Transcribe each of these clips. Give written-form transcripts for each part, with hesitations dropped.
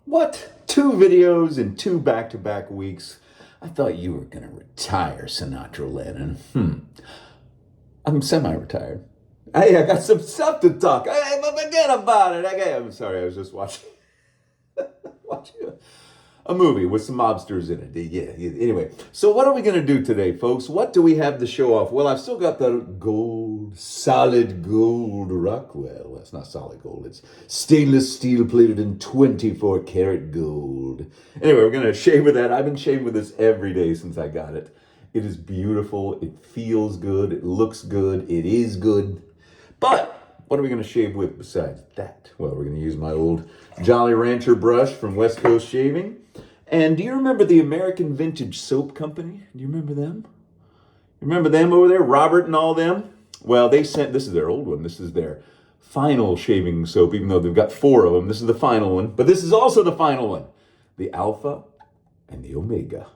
What? 2 videos in 2 back-to-back weeks? I thought you were going to retire, Sinatra Lennon. I'm semi-retired. Hey, I got some stuff to talk. Hey, but forget about it. Okay, I'm sorry. I was just watching a movie with some mobsters in it. Yeah. Anyway, so what are we going to do today, folks? What do we have to show off? Well, I've still got the solid gold Rockwell. Well, it's not solid gold. It's stainless steel plated in 24 karat gold. Anyway, we're going to shave with that. I've been shaving with this every day since I got it. It is beautiful. It feels good. It looks good. It is good. But what are we going to shave with besides that? Well, we're going to use my old Jolly Rancher brush from West Coast Shaving. And do you remember the American Vintage Soap Company? Do you remember them? You remember them over there, Robert and all them? Well, they sent, this is their old one. This is their final shaving soap, even though they've got 4 of them. This is the final one. But this is also the final one. The Alpha and the Omega.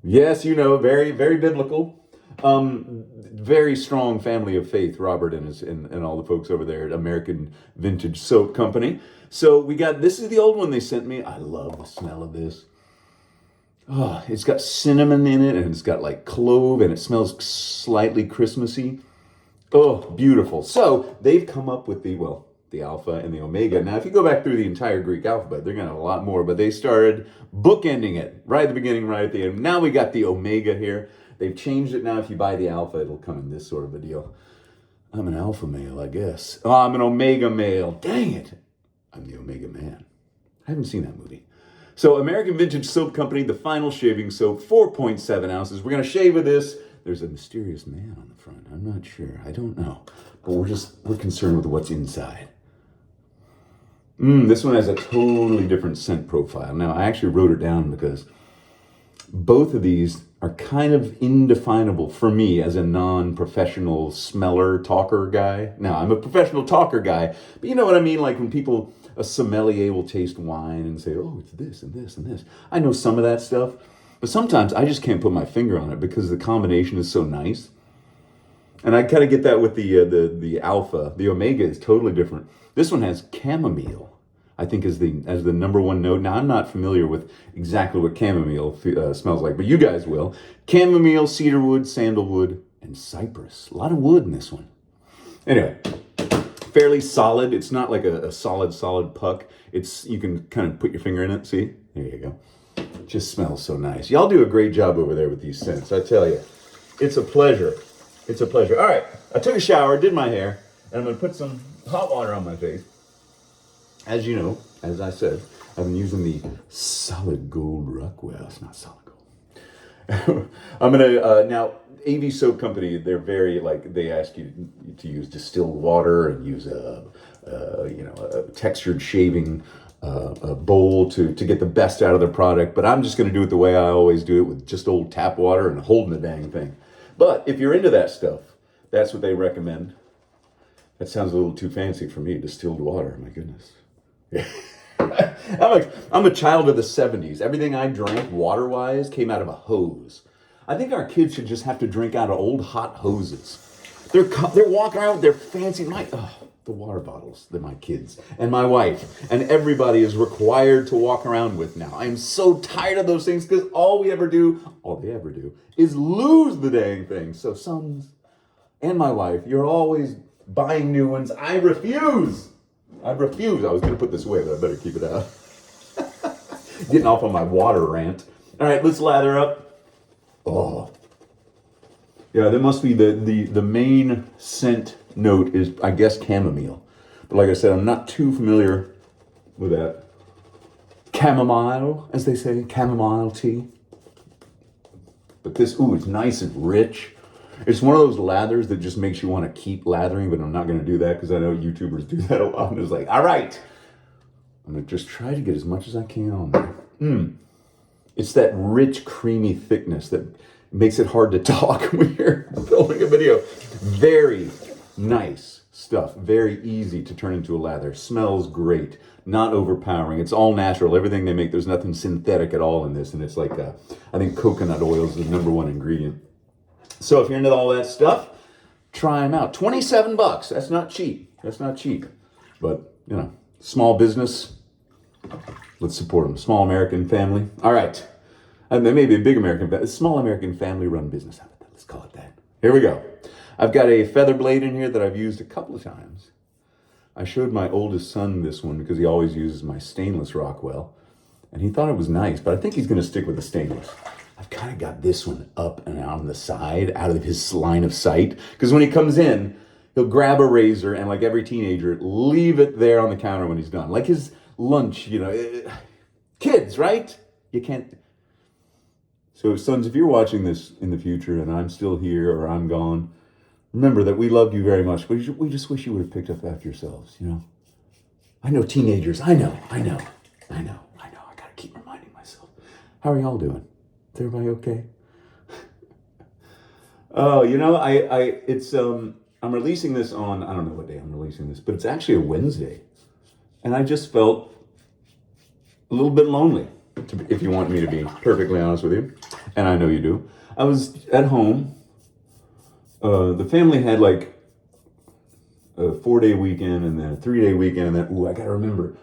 Yes, you know, very, very biblical. Very strong family of faith, Robert and all the folks over there at American Vintage Soap Company. So we got, this is the old one they sent me. I love the smell of this. Oh, it's got cinnamon in it, and it's got like clove, and it smells slightly Christmassy. Oh, beautiful. So they've come up with the Alpha and the Omega. Now, if you go back through the entire Greek alphabet, they're going to have a lot more, but they started bookending it right at the beginning, right at the end. Now we got the Omega here. They've changed it now. If you buy the Alpha, it'll come in this sort of a deal. I'm an Alpha male, I guess. Oh, I'm an Omega male. Dang it. I'm the Omega man. I haven't seen that movie. So American Vintage Soap Company, the final shaving soap, 4.7 ounces. We're going to shave with this. There's a mysterious man on the front. I'm not sure. I don't know. But we're concerned with what's inside. This one has a totally different scent profile. Now, I actually wrote it down because both of these are kind of indefinable for me as a non-professional smeller talker guy. Now, I'm a professional talker guy, but you know what I mean? Like when people, a sommelier will taste wine and say, oh, it's this and this and this. I know some of that stuff, but sometimes I just can't put my finger on it because the combination is so nice. And I kind of get that with the Alpha. The Omega is totally different. This one has chamomile, I think, as the number one note. Now, I'm not familiar with exactly what chamomile smells like, but you guys will. Chamomile, cedarwood, sandalwood, and cypress. A lot of wood in this one. Anyway, fairly solid. It's not like a solid puck. You can kind of put your finger in it. See? There you go. It just smells so nice. Y'all do a great job over there with these scents. I tell you, it's a pleasure. It's a pleasure. All right, I took a shower, did my hair, and I'm going to put some hot water on my face. As you know, as I said, I've been using the solid gold Rockwell. It's not solid gold. I'm going to, now, AV Soap Company, they're very, they ask you to use distilled water and use a textured shaving bowl to get the best out of their product. But I'm just going to do it the way I always do it, with just old tap water and holding the dang thing. But if you're into that stuff, that's what they recommend. That sounds a little too fancy for me, distilled water, my goodness. I'm a child of the 70s. Everything I drank water-wise came out of a hose. I think our kids should just have to drink out of old hot hoses. They're walking around with their fancy, the water bottles that my kids and my wife and everybody is required to walk around with now. I am so tired of those things because all they ever do is lose the dang thing. So sons and my wife, you're always buying new ones. I refuse. I was going to put this away, but I better keep it out. Getting off on my water rant. All right, let's lather up. Oh. Yeah, that must be the main scent note is, I guess, chamomile. But like I said, I'm not too familiar with that. Chamomile, as they say, chamomile tea. But this, it's nice and rich. It's one of those lathers that just makes you want to keep lathering, but I'm not going to do that because I know YouTubers do that a lot. And it's like, all right, I'm going to just try to get as much as I can on there. It's that rich, creamy thickness that makes it hard to talk when you're filming a video. Very nice stuff. Very easy to turn into a lather. Smells great. Not overpowering. It's all natural. Everything they make, there's nothing synthetic at all in this. And it's like, I think coconut oil is the number one ingredient. So if you're into all that stuff, try them out. $27. That's not cheap. But, small business, Let's support them. Small American family. All right. And they may be a big American, small American family-run business. How about that? Let's call it that. Here we go. I've got a feather blade in here that I've used a couple of times. I showed my oldest son this one because he always uses my stainless Rockwell. And he thought it was nice, but I think he's going to stick with the stainless. I've kind of got this one up and on the side, out of his line of sight. Because when he comes in, he'll grab a razor and, like every teenager, leave it there on the counter when he's done. Like his lunch, you know. Kids, right? You can't. So, sons, if you're watching this in the future and I'm still here or I'm gone, remember that we love you very much. We just wish you would have picked up after yourselves, you know? I know teenagers. I know. I got to keep reminding myself. How are y'all doing? Is everybody okay? Oh, you know, I'm releasing this on, I don't know what day I'm releasing this, but it's actually a Wednesday. And I just felt a little bit lonely, if you want me to be perfectly honest with you. And I know you do. I was at home. The family had like a 4-day weekend and then a 3-day weekend. And then, I got to remember,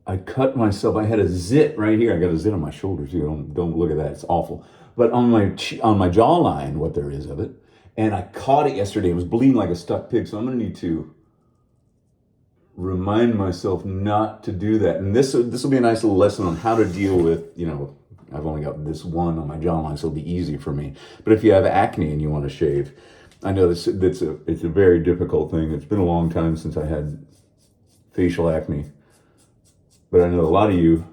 I cut myself. I had a zit right here. I got a zit on my shoulders. You don't look at that. It's awful. But on my jawline, what there is of it. And I caught it yesterday. It was bleeding like a stuck pig. So I'm going to need to remind myself not to do that. And this will be a nice little lesson on how to deal with, you know, I've only got this one on my jawline, so it'll be easy for me. But if you have acne and you want to shave, I know it's a very difficult thing. It's been a long time since I had facial acne. But I know a lot of you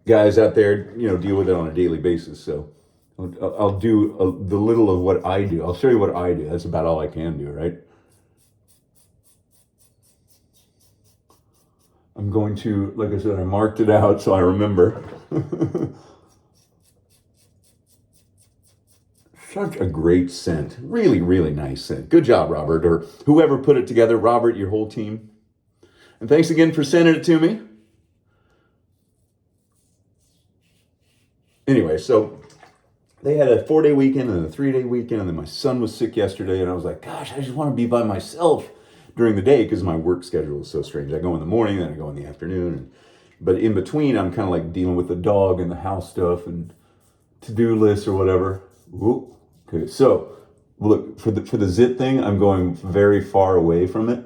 guys out there, you know, deal with it on a daily basis. So I'll do the little of what I do. I'll show you what I do. That's about all I can do, right? I'm going to, like I said, I marked it out so I remember. Such a great scent. Really, really nice scent. Good job, Robert, or whoever put it together. Robert, your whole team. And thanks again for sending it to me. Anyway, so they had a 4-day weekend and a 3-day weekend, and then my son was sick yesterday, and I was like, gosh, I just want to be by myself during the day because my work schedule is so strange. I go in the morning, then I go in the afternoon. But in between, I'm kind of like dealing with the dog and the house stuff and to-do lists or whatever. Whoop. Okay, so look, for the zit thing, I'm going very far away from it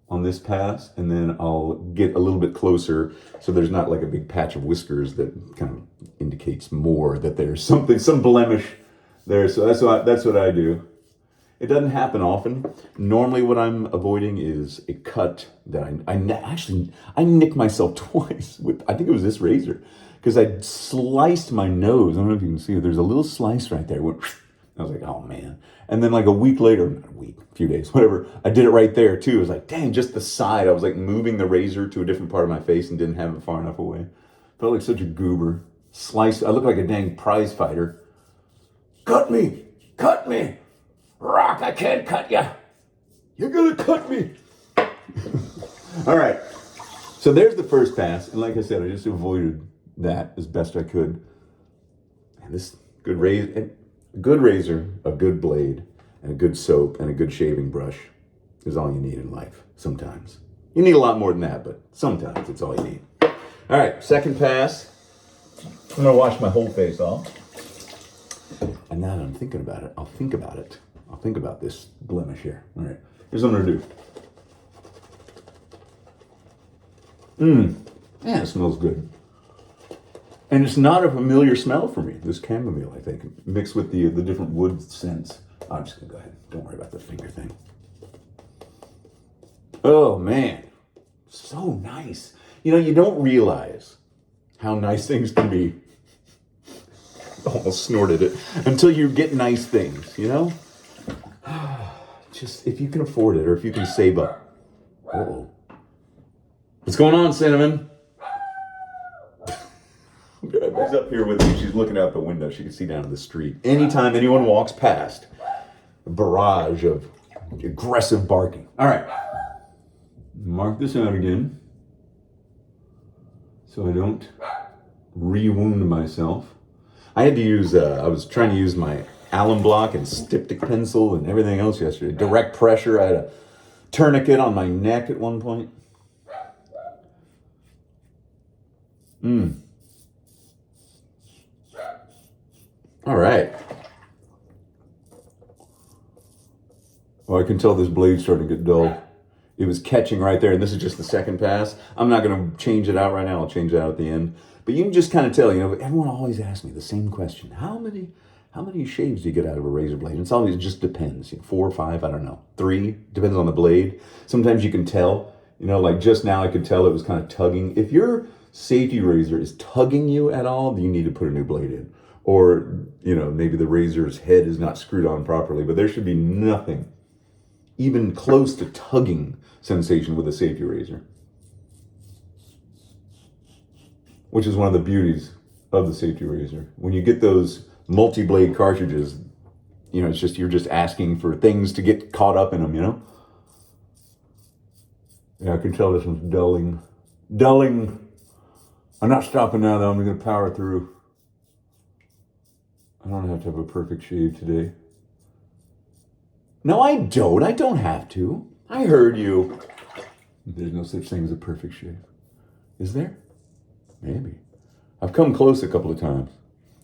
on this pass, and then I'll get a little bit closer so there's not like a big patch of whiskers that kind of indicates more that there's some blemish there. So that's what I do. It doesn't happen often. Normally what I'm avoiding is a cut that I nicked myself twice with, I think it was this razor, because I sliced my nose. I don't know if you can see it. There's a little slice right there. I was like, oh man. And then like a week later, not a week, a few days, whatever, I did it right there too. I was like, dang, just the side. I was like moving the razor to a different part of my face and didn't have it far enough away. Felt like such a goober. Sliced, I looked like a dang prize fighter. Cut me! Cut me! Rock, I can't cut you. You're gonna cut me. All right. So there's the first pass. And like I said, I just avoided that as best I could. And this good razor, a good blade, and a good soap, and a good shaving brush is all you need in life sometimes. You need a lot more than that, but sometimes it's all you need. All right, second pass. I'm gonna wash my whole face off. And now that I'm thinking about it, I'll think about it. I'll think about this blemish here. All right, here's what I'm gonna do. Yeah, it smells good. And it's not a familiar smell for me, this chamomile, I think, mixed with the different wood scents. I'm just gonna go ahead. Don't worry about the finger thing. Oh man, so nice. You know, you don't realize how nice things can be. Almost snorted it. Until you get nice things, you know? Just, if you can afford it or if you can save up. Uh-oh. What's going on, Cinnamon? She's up here with me. She's looking out the window. She can see down to the street. Anytime anyone walks past, a barrage of aggressive barking. All right. Mark this out again so I don't re-wound myself. I had to use, I was trying to use my Allen block and styptic pencil and everything else yesterday. Direct pressure. I had a tourniquet on my neck at one point. All right. Well, I can tell this blade's starting to get dull. It was catching right there, and this is just the second pass. I'm not going to change it out right now. I'll change it out at the end. But you can just kind of tell, everyone always asks me the same question. How many shaves do you get out of a razor blade? And it's always, it just depends. 4 or 5, I don't know. 3, depends on the blade. Sometimes you can tell, like just now I could tell it was kind of tugging. If your safety razor is tugging you at all, you need to put a new blade in. Or, maybe the razor's head is not screwed on properly, but there should be nothing even close to tugging sensation with a safety razor, which is one of the beauties of the safety razor. When you get those multi-blade cartridges, it's just, you're just asking for things to get caught up in them, Yeah, I can tell this one's dulling. I'm not stopping now though, I'm gonna power through. I don't have to have a perfect shave today. No, I don't. I don't have to. I heard you. There's no such thing as a perfect shave. Is there? Maybe. I've come close a couple of times.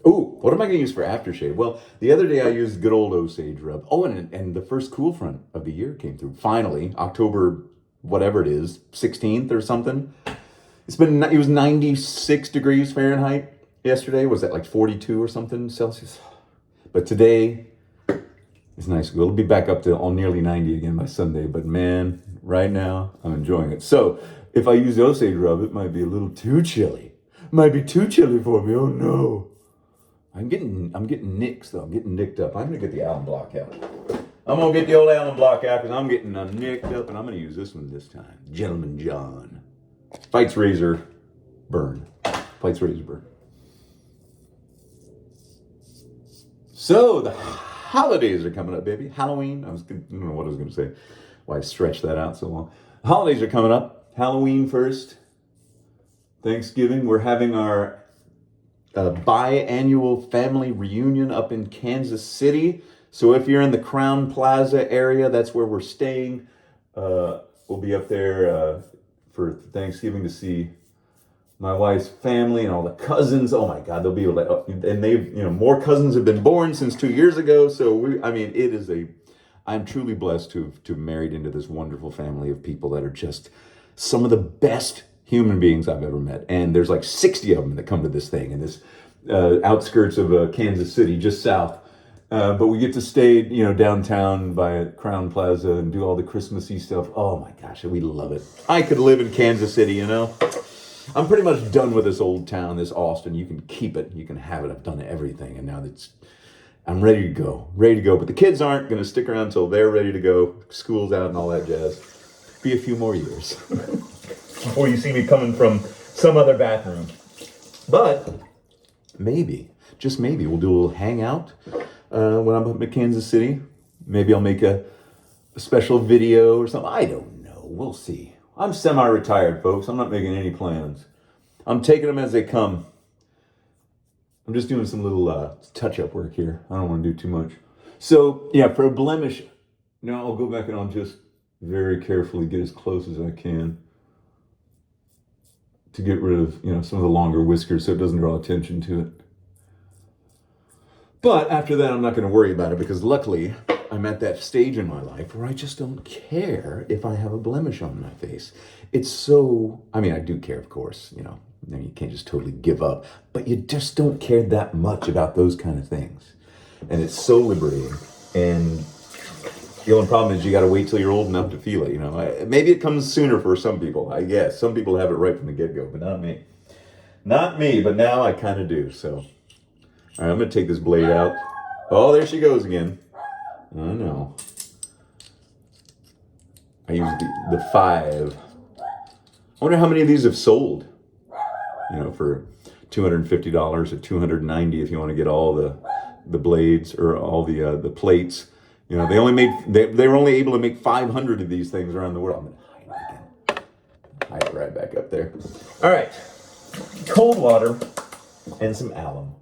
Ooh, what am I going to use for aftershave? Well, the other day I used good old Osage rub. Oh, and the first cool front of the year came through. Finally, October, whatever it is, 16th or something. It was 96 degrees Fahrenheit yesterday. Was that like 42 or something Celsius? But today, it's nice. It'll be back up to nearly 90 again by Sunday. But man, right now, I'm enjoying it. So if I use Osage rub, it might be a little too chilly. Might be too chilly for me. Oh no. I'm getting nicks though. I'm getting nicked up. I'm gonna get the Allen block out. I'm gonna get the old Allen block out because I'm getting nicked up, and I'm gonna use this one this time. Gentleman John. Fights razor burn. Fights razor burn. So the holidays are coming up, baby. Halloween. I don't know what I was gonna say. Why I stretched that out so long. Holidays are coming up. Halloween first. Thanksgiving. We're having our biannual family reunion up in Kansas City. So if you're in the Crown Plaza area, that's where we're staying. We'll be up there for Thanksgiving to see my wife's family and all the cousins. Oh my God, they'll be and they've, more cousins have been born since 2 years ago. So I'm truly blessed to have married into this wonderful family of people that are just some of the best human beings I've ever met. And there's like 60 of them that come to this thing in this outskirts of Kansas City, just south. But we get to stay, downtown by Crown Plaza and do all the Christmassy stuff. Oh my gosh, we love it. I could live in Kansas City, I'm pretty much done with this old town, this Austin. You can keep it, you can have it. I've done everything, and now I'm ready to go. But the kids aren't going to stick around until they're ready to go. School's out and all that jazz. Be a few more years before you see me coming from some other bathroom. But maybe, just maybe, we'll do a little hangout when I'm up in Kansas City. Maybe I'll make a special video or something. I don't know. We'll see. I'm semi-retired, folks. I'm not making any plans. I'm taking them as they come. I'm just doing some little touch-up work here. I don't want to do too much. So, yeah, for a blemish, now I'll go back and I'll just very carefully get as close as I can to get rid of, some of the longer whiskers so it doesn't draw attention to it. But after that, I'm not going to worry about it because luckily I'm at that stage in my life where I just don't care if I have a blemish on my face. It's so, I do care, of course, you can't just totally give up, but you just don't care that much about those kind of things. And it's so liberating. And the only problem is you got to wait till you're old enough to feel it, Maybe it comes sooner for some people, I guess. Some people have it right from the get-go, but not me. Not me, but now I kind of do, so. All right, I'm going to take this blade out. Oh, there she goes again. I know. I used the 5. I wonder how many of these have sold, for $250 or $290 if you want to get all the blades or all the plates. They were only able to make 500 of these things around the world. I'm going to hide it again. Hide it right back up there. All right. Cold water and some alum.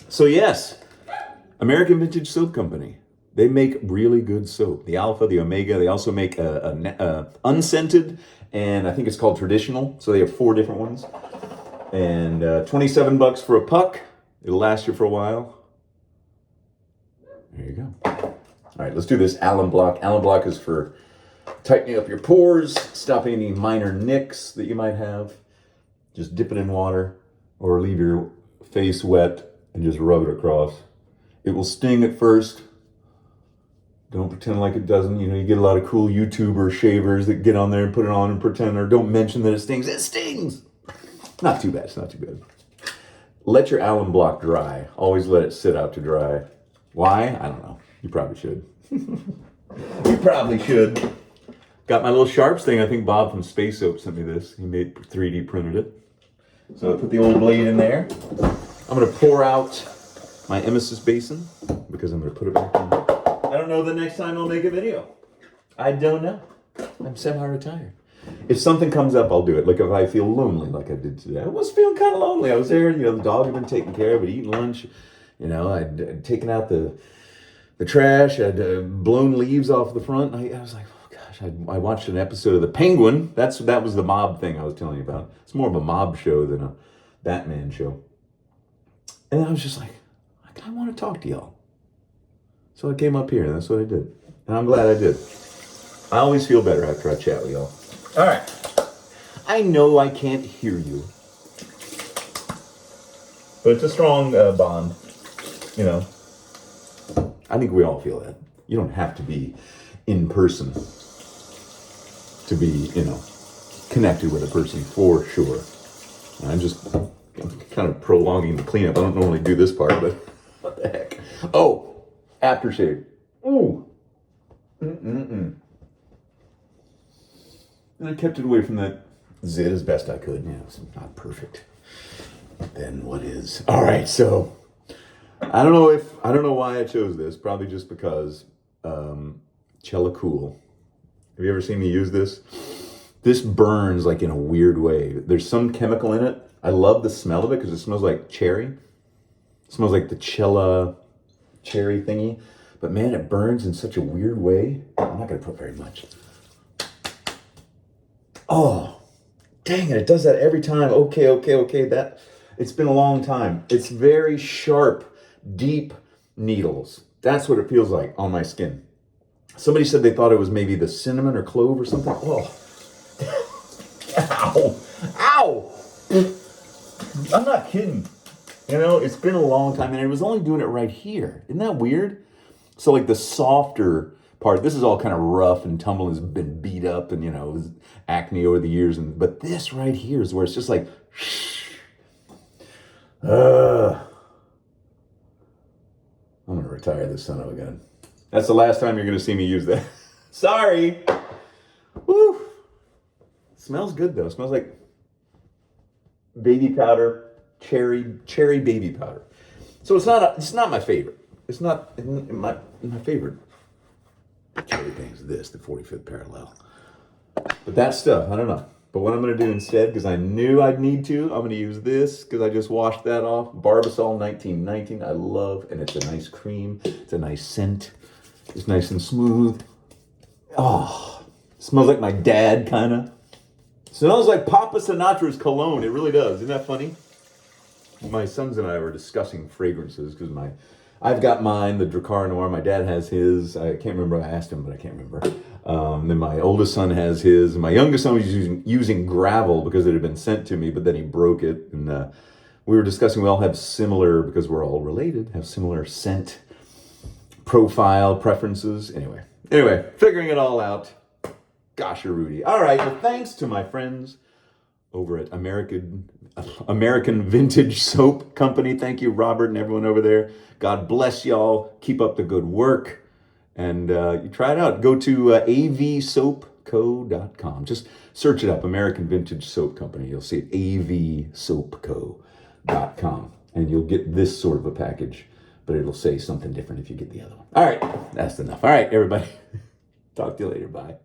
So yes, American Vintage Soap Company. They make really good soap. The Alpha, the Omega. They also make a unscented, and I think it's called traditional. So they have 4 different ones. And $27 for a puck. It'll last you for a while. There you go. All right, let's do this Alum Block. Alum Block is for tightening up your pores, stopping any minor nicks that you might have. Just dip it in water or leave your face wet and just rub it across. It will sting at first. Don't pretend like it doesn't. You know, you get a lot of cool YouTuber shavers that get on there and put it on and pretend, or don't mention that it stings. It stings! Not too bad, it's not too bad. Let your alum block dry. Always let it sit out to dry. Why? I don't know. You probably should. You probably should. Got my little sharps thing. I think Bob from Space Soap sent me this. He 3D printed it. So I put the old blade in there. I'm going to pour out my emesis basin because I'm going to put it back in. I don't know the next time I'll make a video. I don't know. I'm semi-retired. If something comes up, I'll do it. Like if I feel lonely like I did today. I was feeling kind of lonely. I was there, you know, the dog had been taken care of, I'd eaten lunch. You know, I'd taken out the trash. I'd blown leaves off the front. I was like, oh gosh, I watched an episode of The Penguin. That was the mob thing I was telling you about. It's more of a mob show than a Batman show. And I was just like, I want to talk to y'all. So I came up here, and that's what I did. And I'm glad I did. I always feel better after I chat with y'all. All right. I know I can't hear you. But it's a strong bond, you know. I think we all feel that. You don't have to be in person to be, you know, connected with a person for sure. I'm kind of prolonging the cleanup. I don't normally do this part, but what the heck. Oh, aftershave. Ooh. And I kept it away from that zit as best I could. Yeah, it's not perfect. Then what is? All right, so I don't know why I chose this. Probably just because Cella Cool. Have you ever seen me use this? This burns like in a weird way. There's some chemical in it. I love the smell of it because it smells like cherry. It smells like the Cella cherry thingy. But man, it burns in such a weird way. I'm not going to put very much. Oh, dang it. It does that every time. Okay. It's been a long time. It's very sharp, deep needles. That's what it feels like on my skin. Somebody said they thought it was maybe the cinnamon or clove or something. Oh. Ow. I'm not kidding. You know, it's been a long time, and I was only doing it right here. Isn't that weird? So like the softer part, this is all kind of rough and tumble, has been beat up and, you know, acne over the years. But this right here is where it's just like, I'm going to retire this son of a gun. That's the last time you're going to see me use that. Sorry. Woo. Smells good though. It smells like baby powder, cherry baby powder. So it's not my favorite. It's not my favorite cherry thing is this, the 45th parallel. But that stuff, I don't know. But what I'm going to do instead, because I knew I'd need to, I'm going to use this because I just washed that off. Barbasol 1919, I love, and it's a nice cream. It's a nice scent. It's nice and smooth. Oh, smells like my dad, kind of. Smells like Papa Sinatra's cologne. It really does. Isn't that funny? My sons and I were discussing fragrances because I've got mine, the Drakkar Noir. My dad has his. I can't remember. I asked him, but I can't remember. Then my oldest son has his. My youngest son was using Gravel because it had been sent to me, but then he broke it. And we were discussing we all have similar, because we're all related, have similar scent profile preferences. Anyway, figuring it all out. Gosh, Rudy. All right. Well, thanks to my friends over at American Vintage Soap Company. Thank you, Robert, and everyone over there. God bless y'all. Keep up the good work. And you try it out. Go to avsoapco.com. Just search it up, American Vintage Soap Company. You'll see it, avsoapco.com. And you'll get this sort of a package, but it'll say something different if you get the other one. All right, that's enough. All right, everybody. Talk to you later. Bye.